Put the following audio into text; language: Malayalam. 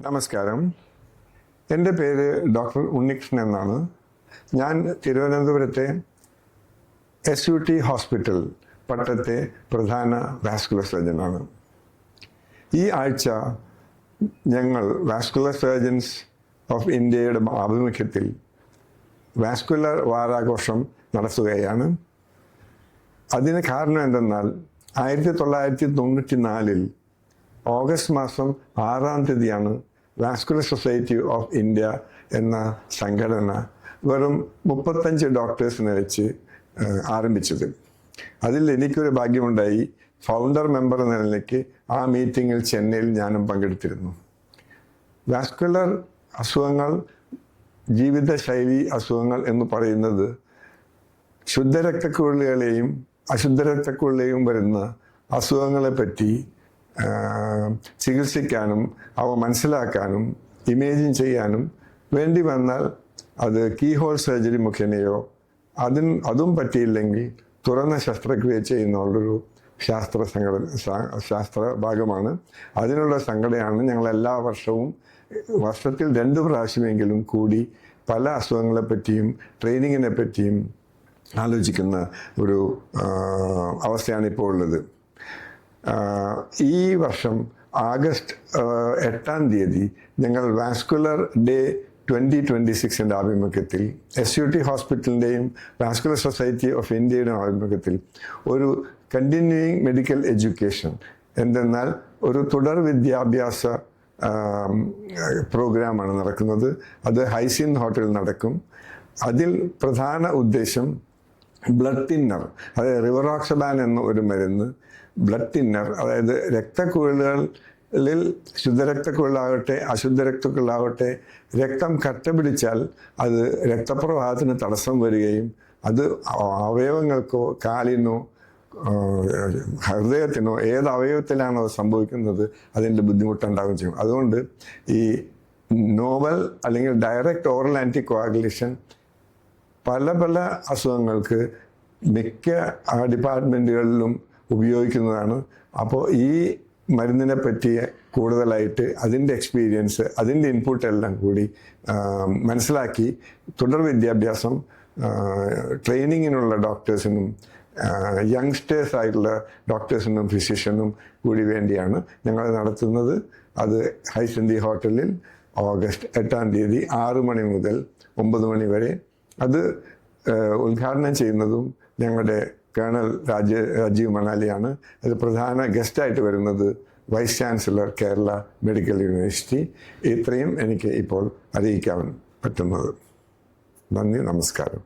നമസ്കാരം. എൻ്റെ പേര് ഡോക്ടർ ഉണ്ണികൃഷ്ണൻ എന്നാണ്. ഞാൻ തിരുവനന്തപുരത്തെ SUT ഹോസ്പിറ്റൽ പട്ടത്തെ പ്രധാന വാസ്കുലർ സർജനാണ്. ഈ ആഴ്ച ഞങ്ങൾ വാസ്കുലർ സർജൻസ് ഓഫ് ഇന്ത്യയുടെ ആഭിമുഖ്യത്തിൽ വാസ്കുലർ വാരാഘോഷം നടത്തുകയാണ്. അതിന് കാരണം എന്തെന്നാൽ 1994 ഓഗസ്റ്റ് മാസം 6-ാം തീയതിയാണ് വാസ്കുലർ സൊസൈറ്റി ഓഫ് ഇന്ത്യ എന്ന സംഘടന വെറും 35 ഡോക്ടേഴ്സിനെ വെച്ച് ആരംഭിച്ചത്. അതിൽ എനിക്കൊരു ഭാഗ്യമുണ്ടായി. ഫൗണ്ടർ മെമ്പർ എന്ന നിലയ്ക്ക് ആ മീറ്റിങ്ങിൽ ചെന്നൈയിൽ ഞാനും പങ്കെടുത്തിരുന്നു. വാസ്കുലർ അസുഖങ്ങൾ, ജീവിതശൈലി അസുഖങ്ങൾ എന്ന് പറയുന്നത് ശുദ്ധരക്തക്കുഴലുകളെയും അശുദ്ധരക്തക്കുഴലുകളെയും വരുന്ന അസുഖങ്ങളെ പറ്റി ചികിത്സിക്കാനും അവ മനസ്സിലാക്കാനും ഇമേജിങ് ചെയ്യാനും വേണ്ടി വന്നാൽ അത് കീഹോൾ സർജറി മുഖേനയോ അതും പറ്റിയില്ലെങ്കിൽ തുറന്ന ശസ്ത്രക്രിയ ചെയ്യുന്നുള്ളൊരു ശാസ്ത്ര ഭാഗമാണ്. അതിനുള്ള സംഘടനയാണ് ഞങ്ങൾ എല്ലാ വർഷവും വർഷത്തിൽ 2 പ്രാവശ്യമെങ്കിലും കൂടി പല അസുഖങ്ങളെ പറ്റിയും ട്രെയിനിങ്ങിനെ പറ്റിയും ആലോചിക്കുന്ന ഒരു അവസ്ഥയാണ് ഇപ്പോൾ ഉള്ളത്. ഈ വർഷം ആഗസ്റ്റ് 8-ാം തീയതി ഞങ്ങൾ വാസ്കുലർ ഡേ 2026 ആഭിമുഖ്യത്തിൽ SUT ഹോസ്പിറ്റലിൻ്റെയും വാസ്കുലർ സൊസൈറ്റി ഓഫ് ഇന്ത്യയുടെയും ആഭിമുഖ്യത്തിൽ ഒരു കണ്ടിന്യൂയിങ് മെഡിക്കൽ എഡ്യൂക്കേഷൻ എന്തെന്നാൽ ഒരു തുടർ വിദ്യാഭ്യാസ പ്രോഗ്രാമാണ് നടക്കുന്നത്. അത് ഹൈസിൻ ഹോട്ടലിൽ നടക്കും. അതിൽ പ്രധാന ഉദ്ദേശം ബ്ലഡ് തിന്നർ, അതായത് റിവറോക്സബാൻ എന്ന ഒരു മരുന്ന്, ബ്ലഡ് തിന്നർ, അതായത് രക്തക്കുഴലുകളിൽ ശുദ്ധരക്തക്കുഴലാകട്ടെ അശുദ്ധരക്തക്കുഴലാകട്ടെ രക്തം കട്ട പിടിച്ചാൽ അത് രക്തപ്രവാഹത്തിന് തടസ്സം വരികയും അത് അവയവങ്ങൾക്കോ കാലിനോ ഹൃദയത്തിനോ ഏത് അവയവത്തിലാണോ സംഭവിക്കുന്നത് അതിൻ്റെ ബുദ്ധിമുട്ടുണ്ടാവുകയും ചെയ്യും. അതുകൊണ്ട് ഈ നോവൽ അല്ലെങ്കിൽ ഡയറക്റ്റ് ഓറൽ ആൻറ്റി കോയാഗുലേഷൻ പല അസുഖങ്ങൾക്ക് മിക്ക ഡിപ്പാർട്ട്മെൻറ്റുകളിലും ഉപയോഗിക്കുന്നതാണ്. അപ്പോൾ ഈ മരുന്നിനെ പറ്റി കൂടുതലായിട്ട് അതിൻ്റെ എക്സ്പീരിയൻസ്, അതിൻ്റെ ഇൻപുട്ട് എല്ലാം കൂടി മനസ്സിലാക്കി തുടർ വിദ്യാഭ്യാസം ട്രെയിനിങ്ങിനുള്ള ഡോക്ടേഴ്സിനും യങ്സ്റ്റേഴ്സ് ആയിട്ടുള്ള ഡോക്ടേഴ്സിനും ഫിസിഷ്യനും കൂടി വേണ്ടിയാണ് ഞങ്ങൾ നടത്തുന്നത്. അത് ഹൈസിന്തി ഹോട്ടലിൽ ഓഗസ്റ്റ് 8-ാം തീയതി 6 മണി മുതൽ 9 മണി വരെ. അത് ഉദ്ഘാടനം ചെയ്യുന്നതും ഞങ്ങളുടെ കേണൽ രാജീവ് മണാലിയാണ്. അത് പ്രധാന ഗസ്റ്റായിട്ട് വരുന്നത് vice chancellor Kerala medical university. ഇത്രയും എനിക്ക് ഇപ്പോൾ അറിയിക്കാൻ പറ്റുന്നത്. നന്ദി, നമസ്കാരം.